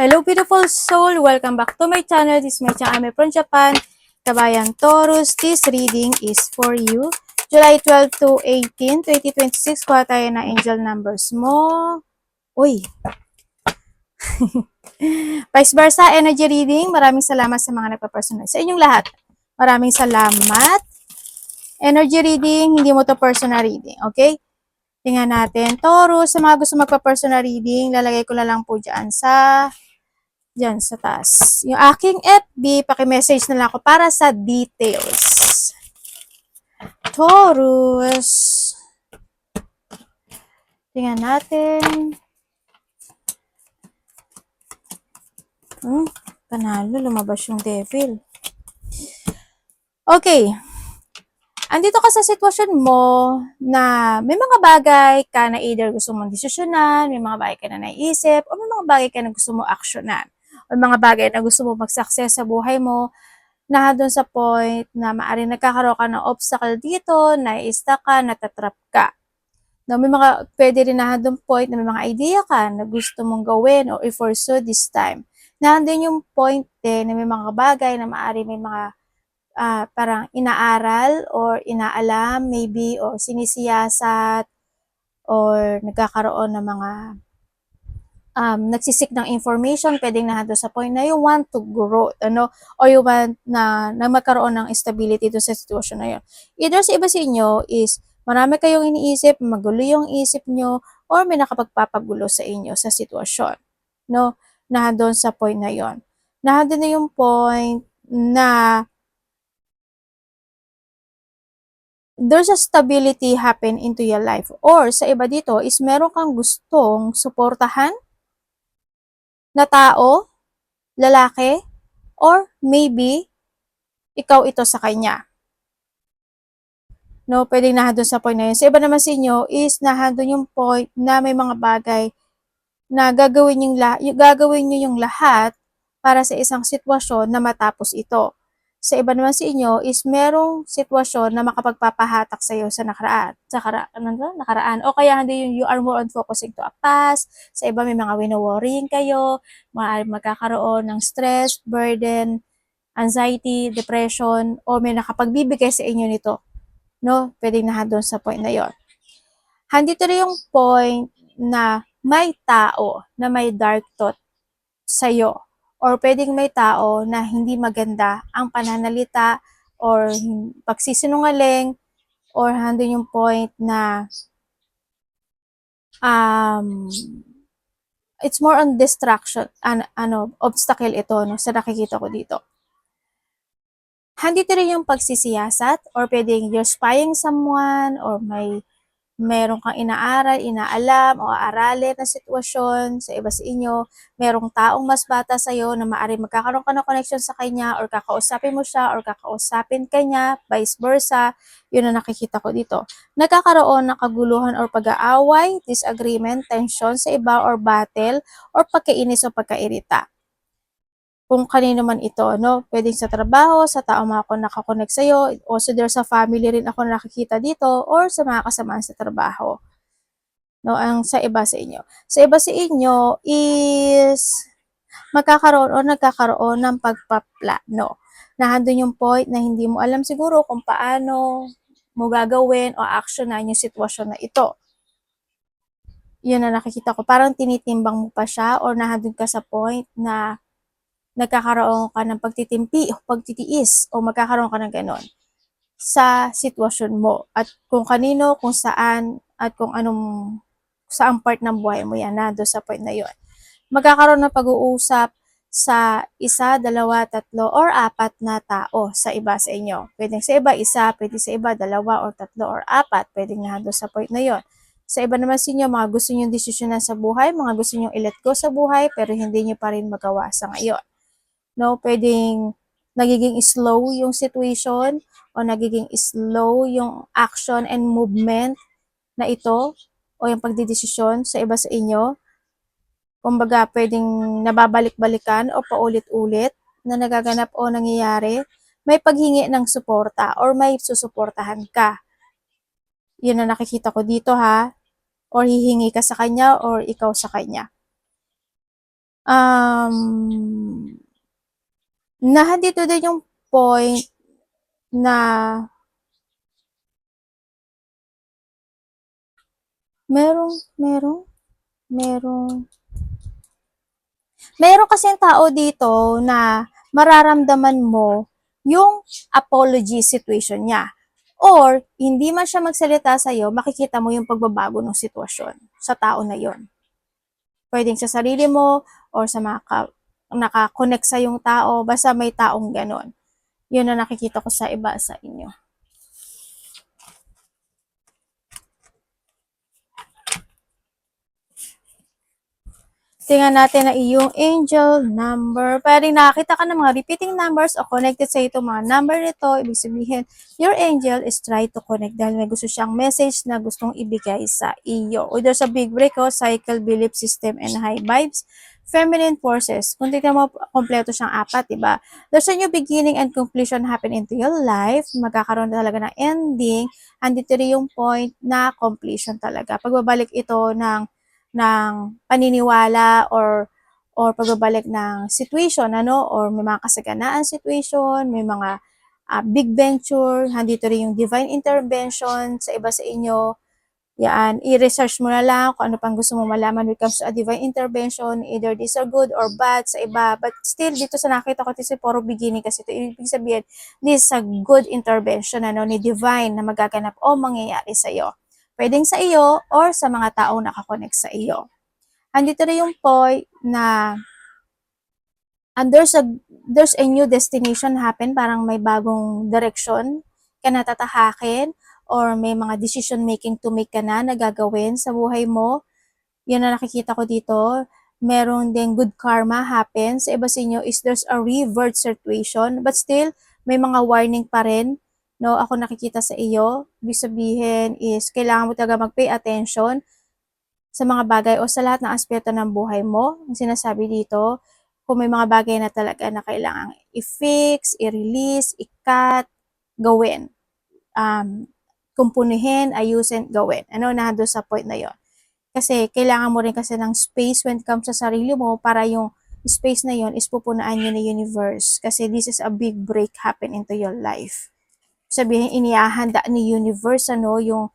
Hello beautiful soul! Welcome back to my channel. This is my channel from Japan. Kabayan Taurus, this reading is for you. July 12 to 18, 2026. Kuha tayo na angel numbers mo. Uy! Vice versa, energy reading. Maraming salamat sa mga nagpa-personal. Sa inyong lahat, maraming salamat. Energy reading, hindi mo to personal reading. Okay? Tingnan natin. Taurus, sa mga gusto magpa-personal reading, lalagay ko na lang po dyan sa taas. Yung aking FB, paki-message na lang ako para sa details. Taurus. Tingnan natin. Panalo, lumabas yung devil. Okay. Andito ka sa sitwasyon mo na may mga bagay ka na either gusto mong desisyonan, may mga bagay ka na naiisip, o may mga bagay ka na gusto mong aksyonan. O mga bagay na gusto mo mag-success sa buhay mo, na doon sa point na maaaring nagkakaroon ka ng obstacle dito, na-stuck ka, natatrap ka. No, may mga, pwede rin na doon point na may mga idea ka na gusto mong gawin or i-pursue this time. Na doon yung point din na may mga bagay na maaaring may mga parang inaaral or inaalam maybe or sinisiyasat or nagkakaroon ng mga nagsisik ng information, pwedeng nahado sa point na you want to grow, or you want na magkaroon ng stability doon sa sitwasyon na yun. Either sa iba sa inyo is marami kayong iniisip, magulo yung isip nyo, or may nakapagpapagulo sa inyo sa sitwasyon, no? Nahado sa point na yon. Nahado na yung point na there's a stability happen into your life. Or sa iba dito is meron kang gustong suportahan na tao, lalaki, or maybe ikaw ito sa kanya. No, pwedeng nahadon sa point na yun. Sa iba naman sa inyo is nahadon yung point na may mga bagay na gagawin nyo yung lahat para sa isang sitwasyon na matapos ito. Sa iba naman sa inyo is merong sitwasyon na makapagpapahatak sa iyo sa nakaraan. O kaya hindi yung you are more on focusing to a past. Sa iba may mga wino-worrying kayo, magkakaroon ng stress, burden, anxiety, depression, o may nakapagbibigay sa inyo nito. No? Pwedeng nahadon sa point na yon. Handito rin yung point na may tao na may dark thought sa'yo. Or pwedeng may tao na hindi maganda ang pananalita or pagsisinungaling or handun yung point na it's more on distraction, obstacle ito, no, sa nakikita ko dito. Handito rin yung pagsisiyasat or pwedeng you're spying someone or meron kang inaaral, inaalam o aralin na sitwasyon sa iba sa inyo, merong taong mas bata sa'yo na maaaring magkakaroon ka ng connection sa kanya or kakausapin mo siya or kakausapin ka niya, vice versa, yun ang nakikita ko dito. Nagkakaroon ng kaguluhan or pag-aaway, disagreement, tension sa iba or battle or pagkainis o pagkairita. Kung kanino man ito, no? Pwedeng sa trabaho, sa tao mga ako nakakonect sa'yo, also there's sa family rin ako nakikita dito, or sa mga kasamaan sa trabaho. No, ang sa iba sa inyo. Sa iba sa inyo is magkakaroon o nagkakaroon ng pagpaplano. Nahandun yung point na hindi mo alam siguro kung paano mo gagawin o actionan yung sitwasyon na ito. Yun na nakikita ko. Parang tinitimbang mo pa siya or nahandun ka sa point na nagkakaroon ka ng pagtitimpi o pagtitiis o magkakaroon ka ng ganon sa sitwasyon mo at kung kanino, kung saan at kung saang part ng buhay mo yan na doon sa point na yun. Magkakaroon ng pag-uusap sa isa, dalawa, tatlo, or apat na tao sa iba sa inyo. Pwedeng sa iba, isa, pwede sa iba, dalawa, or tatlo, or apat. Pwedeng na doon sa point na yun. Sa iba naman sa inyo, mga gusto nyo desisyonan sa buhay, mga gusto nyo i-let go sa buhay, pero hindi nyo pa rin magawa sa ngayon. No, pwedeng nagiging slow yung situation o nagiging slow yung action and movement na ito o yung pagdidesisyon sa iba sa inyo. Kumbaga, pwedeng nababalik-balikan o paulit-ulit na nagaganap o nangyayari. May paghingi ng suporta or may susuportahan ka. Yun na nakikita ko dito ha. Or hihingi ka sa kanya or ikaw sa kanya. Nandito din yung point na merong merong merong meron kasing tao dito na mararamdaman mo yung apology situation niya. Or, hindi man siya magsalita sa'yo, makikita mo yung pagbabago ng sitwasyon sa tao na yon. Pwedeng sa sarili mo, or sa mga nakakonect sa yung tao, basta may taong ganon. Yun na nakikita ko sa iba sa inyo. Tingnan natin na iyong angel number. Pwedeng nakakita ka ng mga repeating numbers o connected sa itong mga number nito. Ibig sabihin, your angel is try to connect dahil may gusto siyang message na gustong ibigay sa iyo. Or there's a big break o cycle, belief system, and high vibes. Feminine forces. Kung tignan mo, kompleto siyang apat, diba? There's a new beginning and conclusion happen into your life. Magkakaroon talaga ng ending. Andito rin yung point na completion talaga. Pagbabalik ito ng paniniwala or pagbabalik ng situation, ano, or may mga kasaganaan situation, may mga big venture, handito rin yung divine intervention sa iba sa inyo. Yan, i-research mo na lang kung ano pang gusto mo malaman when it comes to a divine intervention, either this are good or bad sa iba. But still, dito sa nakita ko, this is puro beginning kasi ito, ibig sabihin, this is a good intervention, ano, ni divine na magaganap o mangyayari sa iyo. Pwedeng sa iyo or sa mga taong nakakonect sa iyo. Andito na yung point na and there's a new destination happen, parang may bagong direction ka natatahakin or may mga decision making to make ka na gagawin sa buhay mo. Yan na nakikita ko dito. Meron din good karma happen. Sa iba sa inyo is there's a revert situation but still may mga warning pa rin. No, ako nakikita sa iyo. Ibig sabihin is kailangan mo talaga mag-pay attention sa mga bagay o sa lahat ng aspeto ng buhay mo. Ang sinasabi dito, kung may mga bagay na talaga na kailangan i-fix, i-release, i-cut, gawin. Kumpunihin, ayusin, gawin. Ano, nando sa point na yon. Kasi kailangan mo rin kasi ng space when it comes sa sarili mo para yung space na yon is pupunaan yun ng universe. Kasi this is a big break happen into your life. Sabihin, inihahanda ni universe, ano, yung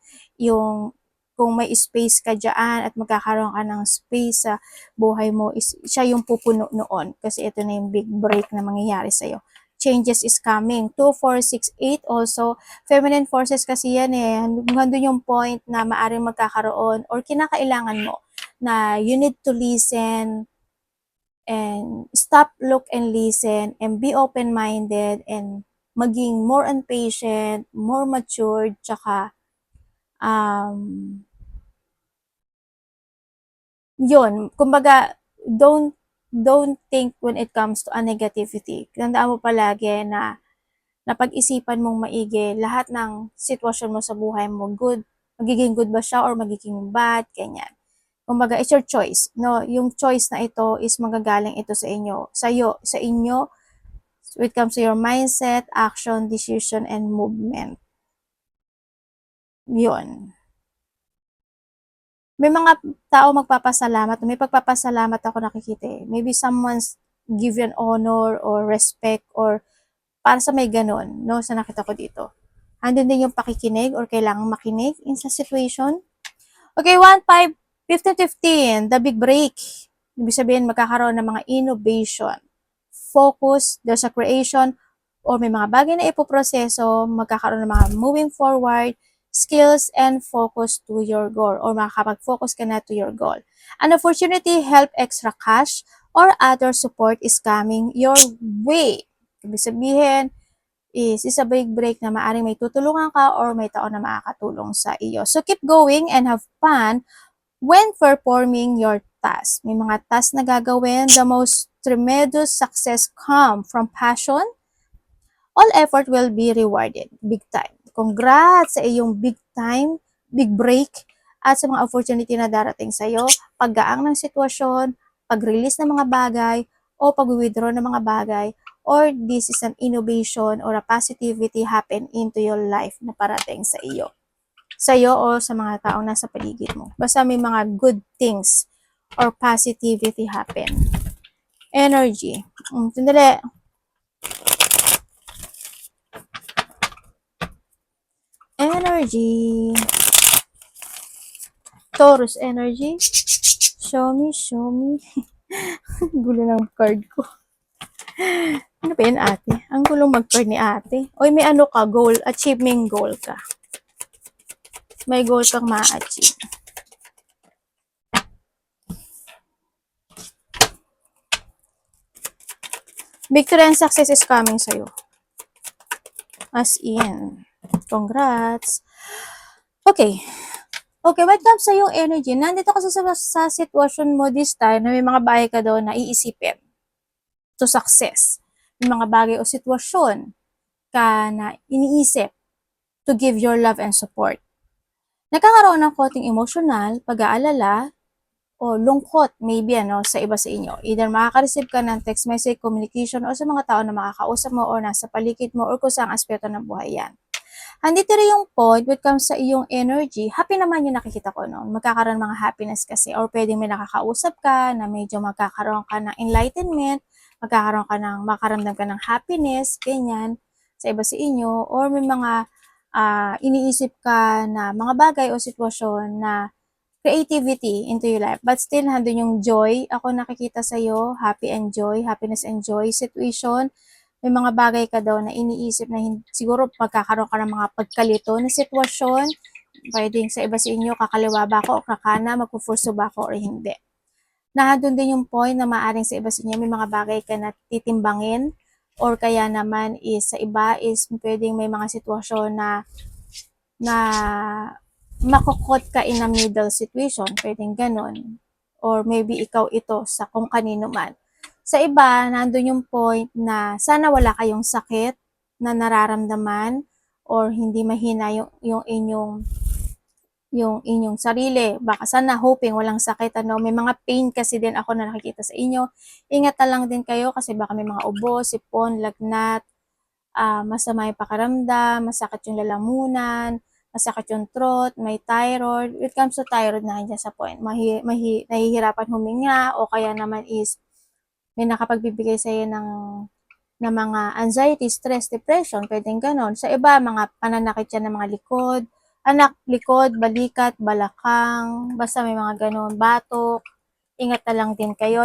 kung may space ka dyan at magkakaroon ka ng space sa buhay mo, is, siya yung pupuno noon. Kasi ito na yung big break na mangyayari sa'yo. Changes is coming. 2, 4, 6, 8 also. Feminine forces kasi yan eh. Hanggang yung point na maaring magkakaroon or kinakailangan mo na you need to listen and stop, look, and listen and be open-minded and maging more impatient, more matured, tsaka yun, kumbaga, don't think when it comes to a negativity. Tandaan mo palagi na napag-isipan mong maigi lahat ng sitwasyon mo sa buhay mo, good, magiging good ba siya or magiging bad, ganyan. Kumbaga, it's your choice. No, yung choice na ito is magagaling ito sa inyo, sa inyo, when it comes to your mindset, action, decision, and movement. Yun. May mga tao magpapasalamat, may pagpapasalamat ako nakikita eh. Maybe someone's give you an honor or respect or para sa may ganon, no, sa nakita ko dito. Andun din yung pakikinig or kailangang makinig in sa situation. Okay, 1, 5, 15, 15, the big break. Ibig sabihin, magkakaroon ng mga innovation. Focus, there's a creation, or may mga bagay na ipoproseso, magkakaroon ng mga moving forward, skills, and focus to your goal, or makakapag-focus ka na to your goal. An opportunity, help, extra cash, or other support is coming your way. Ibig sabihin, is a big break na maaring may tutulungan ka or may tao na makakatulong sa iyo. So, keep going and have fun when performing your task. May mga task na gagawin. The most tremendous success come from passion. All effort will be rewarded. Big time. Congrats sa iyong big time, big break, at sa mga opportunity na darating sa iyo. Paggaang ng sitwasyon, pag-release ng mga bagay, o pag-withdraw ng mga bagay, or this is an innovation or a positivity happen into your life na parating sa iyo. Sa iyo o sa mga taong nasa paligid mo. Basta may mga good things or positivity happen. Energy. Sandali. Energy. Taurus energy. Show me, show me. Gulo ng card ko. Ano ba yan, ate? Ang gulong mag-card ni ate. Oy, may ano ka, goal, achievement goal ka. May goal kang ma-achieve. Victory and success is coming sa'yo. As in. Congrats. Okay. Okay, when it comes sa yung energy, nandito kasi sa sitwasyon mo this time na may mga bagay ka doon na iisipin to success. May mga bagay o sitwasyon ka na iniisip to give your love and support. Nagkakaroon ng konting emotional, pag-aalala, o lungkot maybe sa iba sa inyo. Either makaka-receive ka ng text message, communication, o sa mga tao na makakausap mo or nasa paligid mo or kung saan aspeto ng buhay yan. Andito rin yung point when it comes sa iyong energy, happy naman yung nakikita ko noon. Magkakaroon mga happiness kasi or pwedeng may nakakausap ka na medyo magkakaroon ka ng enlightenment, makaramdam ka ng happiness, ganyan, sa iba sa inyo, or may mga iniisip ka na mga bagay o sitwasyon na creativity into your life. But still, nandun yung joy. Ako nakikita sa'yo, happy and joy, happiness and joy situation. May mga bagay ka daw na iniisip na siguro pagkakaroon ka ng mga pagkalito na sitwasyon. Pwedeng sa iba sa inyo, kakaliwa ba ako o kakana, magpupurso ba ako or hindi. Nandun din yung point na maaring sa iba sa inyo, may mga bagay ka na titimbangin or kaya naman is sa iba is pwedeng may mga sitwasyon na makukot ka in a middle situation, pwedeng ganun. Or maybe ikaw ito sa kung kanino man. Sa iba, nandun yung point na sana wala kayong sakit na nararamdaman or hindi mahina yung inyong sarili. Baka sana hoping walang sakit. May mga pain kasi din ako na nakikita sa inyo. Ingat na lang din kayo kasi baka may mga ubo, sipon, lagnat, masama yung pakaramdam, masakit yung lalamunan, masakit yung throat, may thyroid. When it comes to thyroid, nandiyan sa point. Nahihirapan huminga o kaya naman is may nakapagbibigay sa'yo ng mga anxiety, stress, depression, pwedeng ganon. Sa iba, mga pananakit yan ng mga likod, balikat, balakang, basta may mga ganon, batok. Ingat na lang din kayo,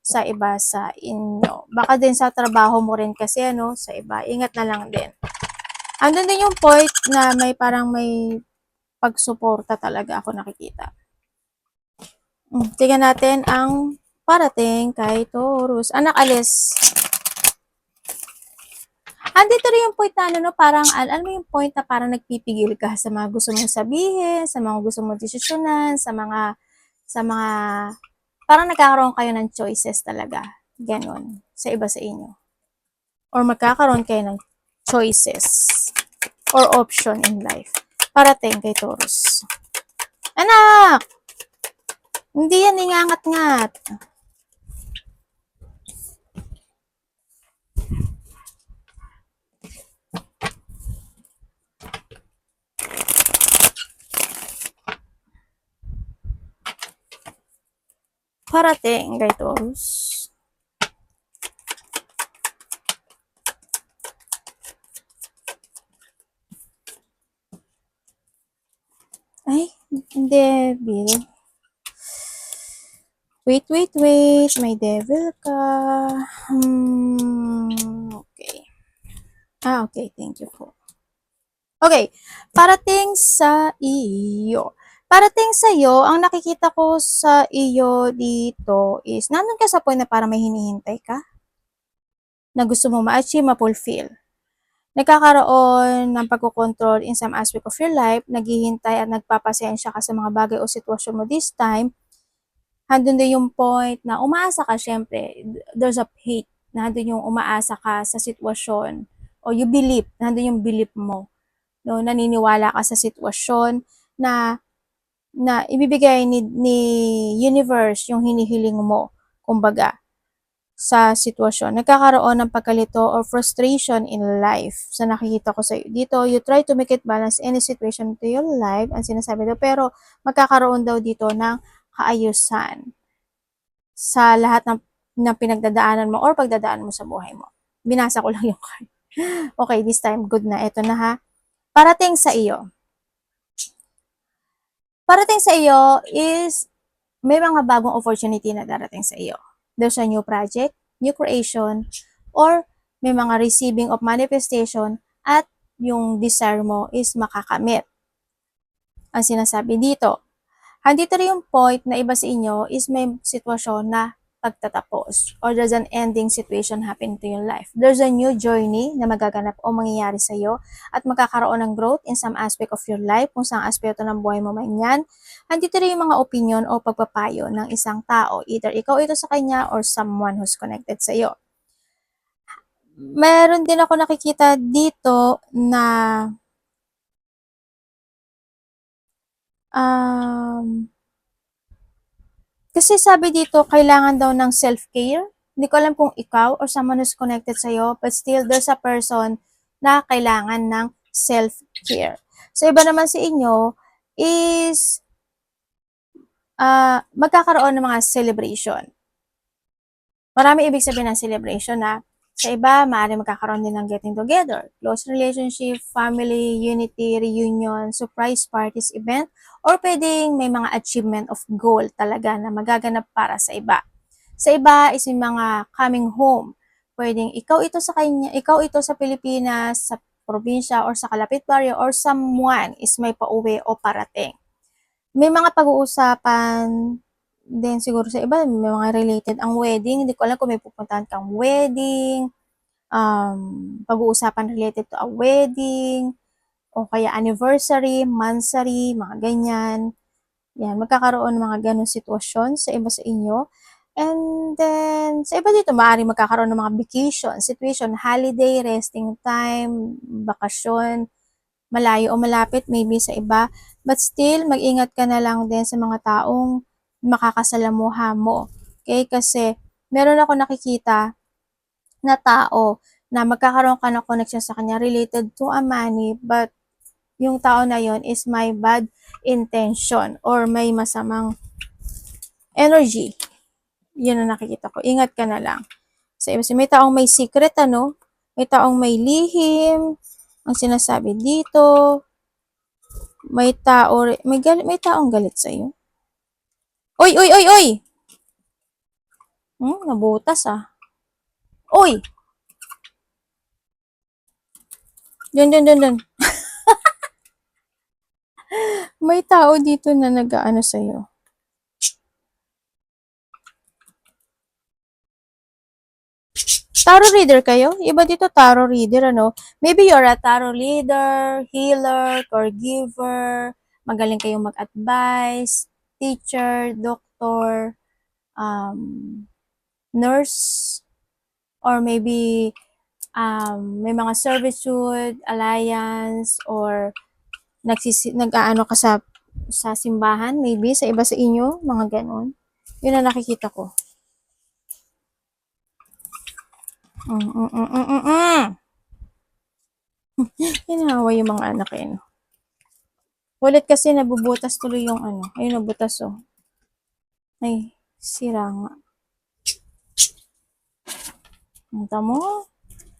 sa iba sa inyo. Baka din sa trabaho mo rin kasi, sa iba. Ingat na lang din. Andun din yung point na may pagsuporta talaga ako nakikita. Tingnan natin ang parating kay Taurus. Anak, alis. Andito rin yung point na parang, alam mo yung point na parang nagpipigil ka sa mga gusto mong sabihin, sa mga gusto mong desisyonan, sa mga, parang nagkakaroon kayo ng choices talaga. Ganon. Sa iba sa inyo. Or magkakaroon kayo ng choices or option in life. Parating kay Taurus. Anak! Hindi yan ingangat-ngat. Parating kay Taurus. Ay, devil. Wait. May devil ka. Okay. Okay. Thank you po. Okay. Parating sa iyo. Parating sa iyo, ang nakikita ko sa iyo dito is, nandun ka sa point na parang may hinihintay ka na gusto mo ma-achieve, ma-fulfill. Nagkakaroon ng pagkocontrol in some aspect of your life, naghihintay at nagpapasensya ka sa mga bagay o sitwasyon mo this time. Handun din yung point na umaasa ka, syempre, there's a hate, na handun yung umaasa ka sa sitwasyon, o you believe, handun yung belief mo, naniniwala ka sa sitwasyon na ibibigay ni universe yung hinihiling mo, kumbaga, sa sitwasyon. Nagkakaroon ng pagkalito or frustration in life. Sa nakikita ko sa dito, you try to make it balance any situation to your life, ang sinasabi daw, pero magkakaroon daw dito ng kaayusan sa lahat ng na pinagdadaanan mo or pagdadaanan mo sa buhay mo. Binasa ko lang yung card. Okay, this time, good na. Ito na ha. Parating sa iyo. Parating sa iyo is may mga bagong opportunity na darating sa iyo. There's a new project, new creation, or may mga receiving of manifestation at yung desire mo is makakamit. Ang sinasabi dito, andito rin yung point na iba sa inyo is may sitwasyon na pagtatapos or there's an ending situation happening to your life. There's a new journey na magaganap o mangyayari sa iyo at magkakaroon ng growth in some aspect of your life, kung saan aspeto ng buhay mo man yan. Andito rin yung mga opinion o pagpapayo ng isang tao, either ikaw ito sa kanya or someone who's connected sa iyo. Meron din ako nakikita dito na kasi sabi dito, kailangan daw ng self-care. Hindi ko alam kung ikaw or someone who's connected sa'yo, but still, there's a person na kailangan ng self-care. So, iba naman sa inyo is magkakaroon ng mga celebration. Marami ibig sabihin ng celebration na sa iba, maaari magkakaroon din ng getting together, close relationship, family, unity, reunion, surprise parties, event, or pwedeng may mga achievement of goal talaga na magaganap para sa iba. Sa iba is yung mga coming home. Pwedeng ikaw ito sa kanya, ikaw ito sa Pilipinas, sa probinsya, or sa kalapit baryo, or someone is may pauwi o parating. May mga pag-uusapan din siguro sa iba, may mga related ang wedding. Hindi ko alam kung may pupuntahan kang wedding, pag-uusapan related to a wedding, o kaya anniversary, monthsary, mga ganyan. Yan, magkakaroon ng mga ganong sitwasyon sa iba sa inyo. And then, sa iba dito, maaaring magkakaroon ng mga vacation, situation, holiday, resting time, bakasyon, malayo o malapit, maybe sa iba. But still, mag-ingat ka na lang din sa mga taong makakasalamuha mo. Okay? Kasi, meron ako nakikita na tao na magkakaroon ka ng connection sa kanya related to a money, but yung tao na yon is may bad intention or may masamang energy. Yun ang nakikita ko. Ingat ka na lang. So, may taong may secret, ano? May taong may lihim. Ang sinasabi dito, may may taong galit sa iyo. Oy, oy, oy, oy! Nabutas ah. Oy! Dun. May tao dito na nag-aano sa iyo. Tarot reader kayo? Iba dito tarot reader, ano? Maybe you're a tarot reader, healer, caregiver, magaling kayong mag-advise, teacher, doctor, nurse, or maybe may mga servitude, alliance, or nag-aano ka sa simbahan, maybe sa iba sa inyo, mga ganon. Yun ang nakikita ko. Hinahawa yung mga anak eh, no? Ulit kasi nabubutas tuloy yung ano. Ayun, nabutas oh. Ay, sira nga. Punta mo.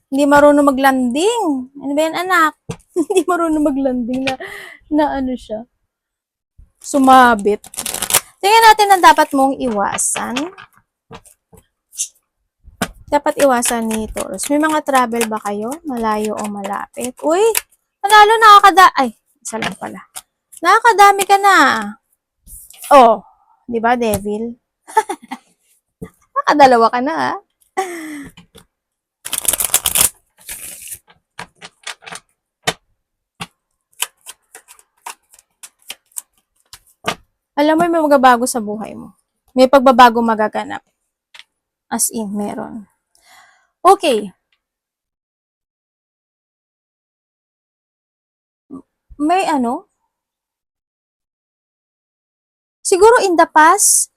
Hindi marunong maglanding. Ano ba yan, anak? Hindi marunong maglanding na ano siya. Sumabit. Tingnan natin ang dapat mong iwasan. Dapat iwasan ni Taurus. May mga travel ba kayo? Malayo o malapit? Uy! Panalo, Ay, isa lang pala. Nakakadami ka na. Oh, di ba, Devil? Nakadalawa ka na, ah. Alam mo, may magbabago sa buhay mo. May pagbabago magaganap. As in, meron. Okay. May ano? Siguro in the past,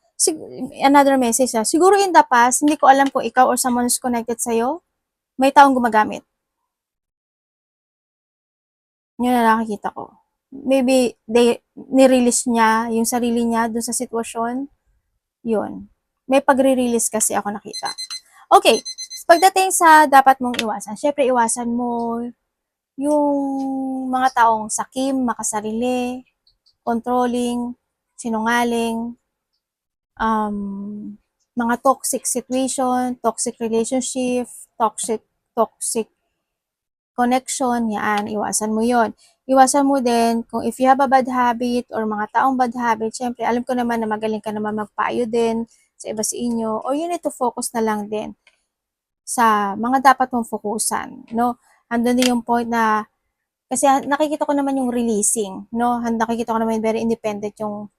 another message ha. Siguro in the past, hindi ko alam kung ikaw or someone who's connected sa'yo, may taong gumagamit. Yun na nakikita ko. Maybe, nirelease niya yung sarili niya dun sa sitwasyon. Yun. may pagre-release kasi ako nakita. Okay, pagdating sa dapat mong iwasan, syempre iwasan mo yung mga taong sakim, makasarili, controlling, sinungaling, mga toxic situation, toxic relationship, toxic connection, yan, iwasan mo yon. Iwasan mo din kung if you have a bad habit or mga taong bad habit, syempre alam ko naman na magaling ka naman magpayo din sa iba sa inyo, or you need to focus na lang din sa mga dapat mong fokusan, no? Andun din yung point na, kasi nakikita ko naman yung releasing, no? Nakikita ko naman very independent yung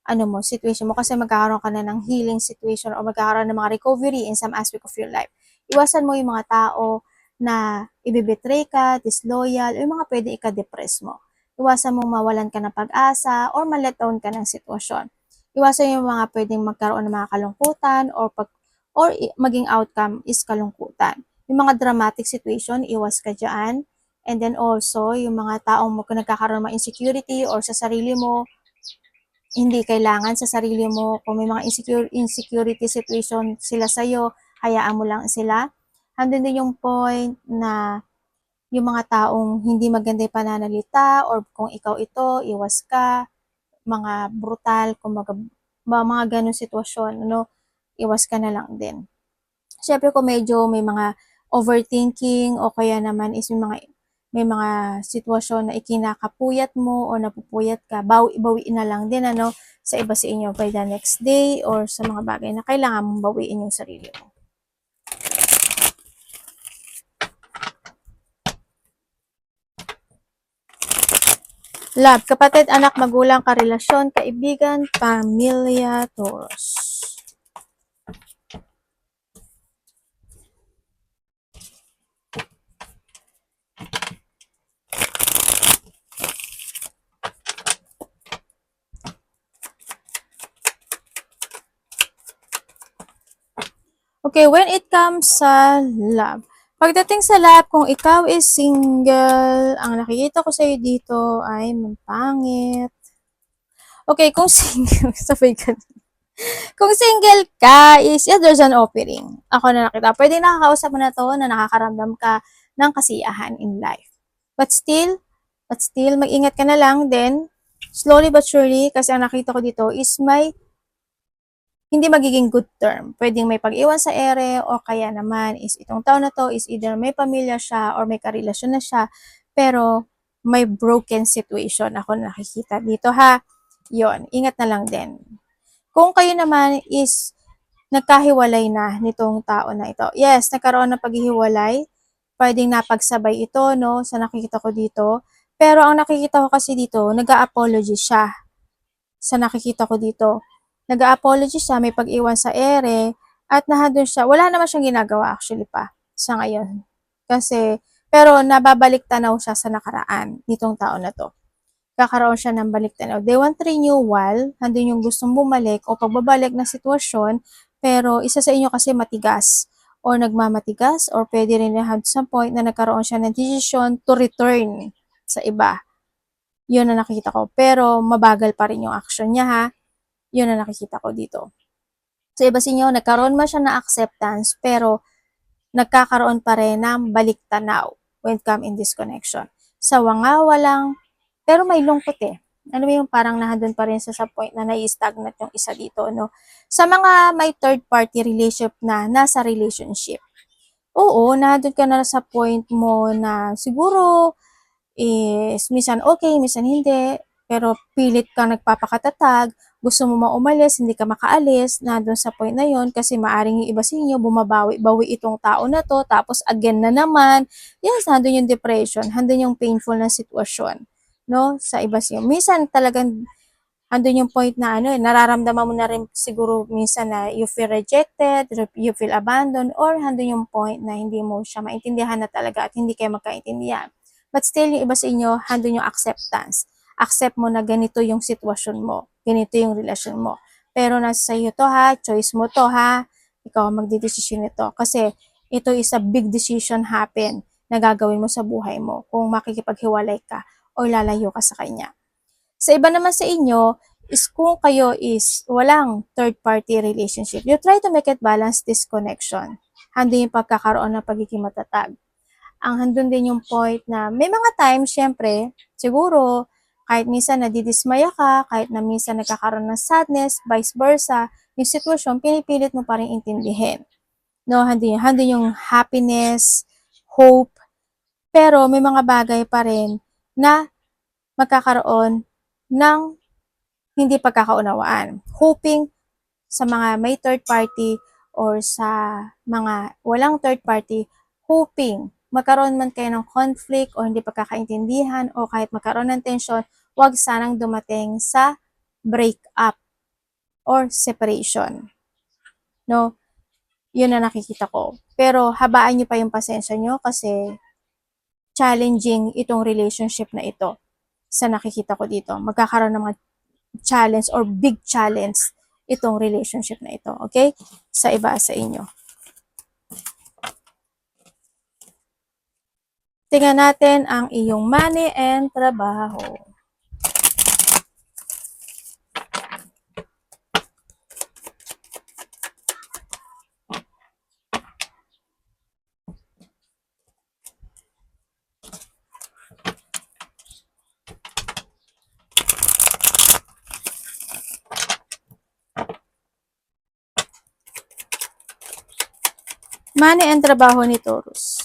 ano mo, situation mo, kasi magkakaroon ka na ng healing situation or magkakaroon ng mga recovery in some aspect of your life. Iwasan mo yung mga tao na ibibetray ka, disloyal, o yung mga pwede ika-depress mo. Iwasan mo mawalan ka ng pag-asa or ma-let down ka ng sitwasyon. Iwasan yung mga pwedeng magkaroon ng mga kalungkutan or maging outcome is kalungkutan. Yung mga dramatic situation, iwas ka dyan. And then also, yung mga taong nagkakaroon ng insecurity or sa sarili mo, hindi kailangan sa sarili mo. Kung may mga insecurity situation sila sa'yo, hayaan mo lang sila. Andun din yung point na yung mga taong hindi maganda yung pananalita or kung ikaw ito, iwas ka, mga brutal, mga ganong sitwasyon, ano, iwas ka na lang din. Siyempre kung medyo may mga overthinking o kaya naman is may mga sitwasyon na ikinakapuyat mo o napupuyat ka, bawiin na lang din ano sa iba sa inyo by the next day or sa mga bagay na kailangan mong bawiin yung sarili mo. Love, kapatid, anak, magulang, karelasyon, kaibigan, pamilya, Taurus. Okay, when it comes sa love, pagdating sa love, kung ikaw is single, ang nakikita ko sa'yo dito ay pangit. Okay, kung single, sabay ka. Kung single ka, is yeah, there's an opening. Ako na nakita. Pwede nakakausap mo na to na nakakaramdam ka ng kasiyahan in life. But still, mag-ingat ka na lang din. Slowly but surely, kasi ang nakita ko dito is may hindi magiging good term. Pwedeng may pag-iwan sa ere o kaya naman is itong taon na to is either may pamilya siya or may karelasyon na siya, pero may broken situation ako nakikita dito ha. Yon, ingat na lang din. Kung kayo naman is nagkahiwalay na nitong tao na ito. Yes, nagkaroon ng paghihiwalay. Pwedeng napagsabay ito, no, sa nakikita ko dito. Pero ang nakikita ko kasi dito, nag-a-apology siya sa nakikita ko dito. Nag-a-apology siya, may pag-iwan sa ere, at nahadun siya. Wala naman siyang ginagawa actually pa sa ngayon. Kasi, pero nababalik tanaw siya sa nakaraan nitong tao na to. Kakaroon siya ng balik tanaw. They want renewal, nandun yung gustong bumalik o pagbabalik na sitwasyon, pero isa sa inyo kasi matigas or nagmamatigas or pwede rin na some point na nagkaroon siya ng decision to return sa iba. Yun na nakikita ko. Pero mabagal pa rin yung action niya ha. Yun na nakikita ko dito. Sa iba sa inyo, nagkaroon man siya ng acceptance, pero nagkakaroon pa rin ng balik tanaw when it come in this connection. Sa wangawa lang, pero may lungkot eh. Ano yung parang nandun pa rin sa point na nai-stagnant yung isa dito, no? Sa mga may third party relationship na nasa relationship, oo, nandun ka na sa point mo na siguro is minsan okay, minsan hindi, pero pilit kang nagpapakatatag, gusto mo maumalis, hindi ka makaalis, nandun sa point na yon kasi maaring yung iba sa inyo, bumabawi itong tao na to, tapos again na naman, yes, nandun yung depression, nandun yung painful na sitwasyon, no, sa iba sa inyo. Minsan talagang, andun yung point na ano, nararamdaman mo na rin siguro minsan na you feel rejected, you feel abandoned, or andun yung point na hindi mo siya maintindihan na talaga at hindi kayo magkaintindihan. But still, yung iba sa inyo, andun yung acceptance. Accept mo na ganito yung sitwasyon mo, ganito yung relasyon mo. Pero nasa iyo to ha, choice mo to ha, ikaw ang magdidesisyon nito. Kasi ito is a big decision happen na gagawin mo sa buhay mo kung makikipaghiwalay ka o lalayo ka sa kanya. Sa iba naman sa inyo, is kung kayo is walang third-party relationship, you try to make it balance this connection. Handun yung pagkakaroon ng pagiging matatag. Ang handun din yung point na may mga times, syempre, siguro, kahit minsan nadidismaya ka, kahit na minsan nagkakaroon ng sadness, vice versa, yung sitwasyon, pinipilit mo pa rin intindihin. No, handun yung happiness, hope, pero may mga bagay pa rin na magkakaroon ng hindi pagkakaunawaan. Hoping sa mga may third party or sa mga walang third party, hoping magkaroon man kayo ng conflict o hindi pagkakaintindihan o kahit magkaroon ng tension, wag sanang dumating sa breakup or separation. No? Yun na nakikita ko. Pero habaan nyo pa yung pasensya nyo kasi challenging itong relationship na ito sa nakikita ko dito. Magkakaroon ng mga challenge or big challenge itong relationship na ito. Okay? Sa iba sa inyo. Tingnan natin ang iyong money and trabaho. Money and trabaho ni Taurus.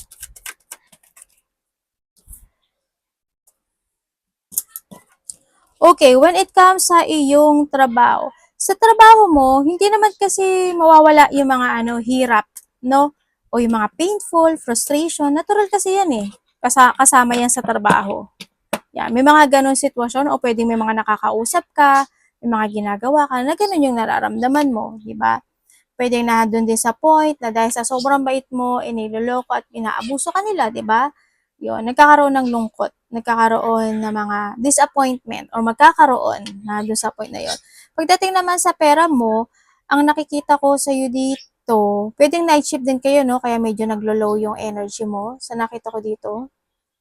Okay, when it comes sa iyong trabaho, sa trabaho mo, hindi naman kasi mawawala yung mga hirap, no? O yung mga painful, frustration, natural kasi yan eh. Kasama yan sa trabaho. Yeah, may mga ganong sitwasyon o pwedeng may mga nakakausap ka, may mga ginagawa ka na ganun yung nararamdaman mo, di ba? Pwedeng na doon din sa point na dahil sa sobrang bait mo, iniloloko at inaabuso ka nila, di ba? Yun, nagkakaroon ng lungkot, nagkakaroon ng mga disappointment or magkakaroon na doon sa point na yun. Pagdating naman sa pera mo, ang nakikita ko sa iyo dito, pwedeng night shift din kayo, no? Kaya medyo naglo-low yung energy mo sa nakita ko dito.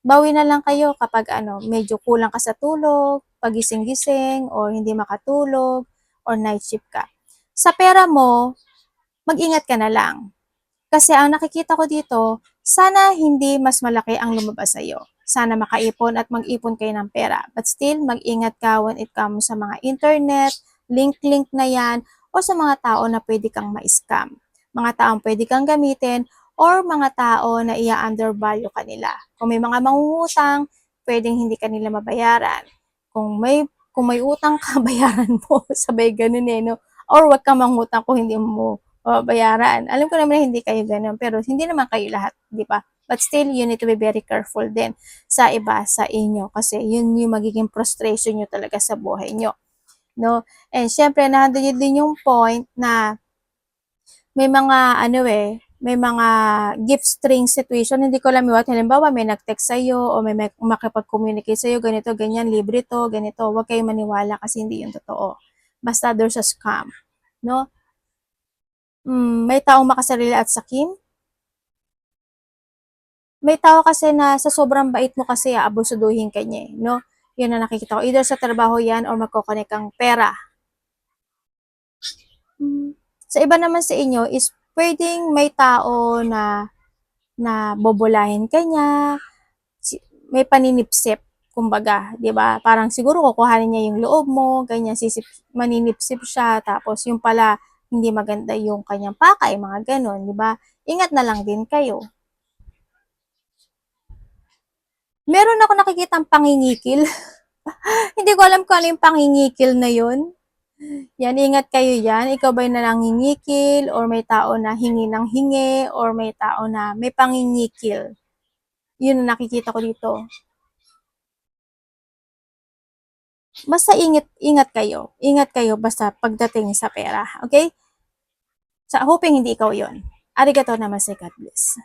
Bawi na lang kayo kapag medyo kulang ka sa tulog, pagising-gising, or hindi makatulog, or night shift ka. Sa pera mo, mag-ingat ka na lang. Kasi ang nakikita ko dito, sana hindi mas malaki ang lumabas sa iyo. Sana makaipon at mag-ipon kayo ng pera. But still, mag-ingat ka when it comes sa mga internet, link-link na yan, o sa mga tao na pwede kang ma-scam. Mga taong pwede kang gamitin, or mga tao na i-undervalue kanila. Kung may mga mangungutang, pwedeng hindi kanila mabayaran. Kung may utang ka, bayaran mo. Sabay ganun eh, no? Or wag kang mangutang kung hindi mo bayaran. Alam ko naman na hindi kayo ganun, pero hindi naman kayo lahat, di ba? But still, you need to be very careful din sa iba, sa inyo, kasi yun yung magiging frustration nyo talaga sa buhay nyo. No? And syempre, nandun din yung point na may mga, may mga gift string situation, hindi ko alam what. Halimbawa, may nag-text sa'yo o may makipag-communicate sa'yo, ganito, ganyan, libre to, ganito. Huwag kayo maniwala kasi hindi yun totoo. Basta there's a scam. No? May taong makasarili at sakim. May tao kasi na sa sobrang bait mo kasi aabusuduhin ka niya, no? Yun na nakikita ko. Either sa trabaho yan or magkokonek kang pera. Sa iba naman sa inyo is pwedeng may tao na bobolahin ka niya, may paninipsip, kumbaga, 'di ba? Parang siguro kukuhanin niya yung loob mo, ganyan, maninipsip siya, tapos yung pala hindi maganda yung kanyang pakay, mga ganon, 'di ba? Ingat na lang din kayo. Meron ako nakikitang pangingikil. Hindi ko alam kung ano yung pangingikil na yun. Yan, ingat kayo yan. Ikaw ba'y nanangingikil or may tao na hingi ng hingi or may tao na may pangingikil? Yun ang nakikita ko dito. Basta ingat kayo. Ingat kayo basta pagdating sa pera. Okay? Hoping hindi ikaw yon. Arigato namaste, God bless.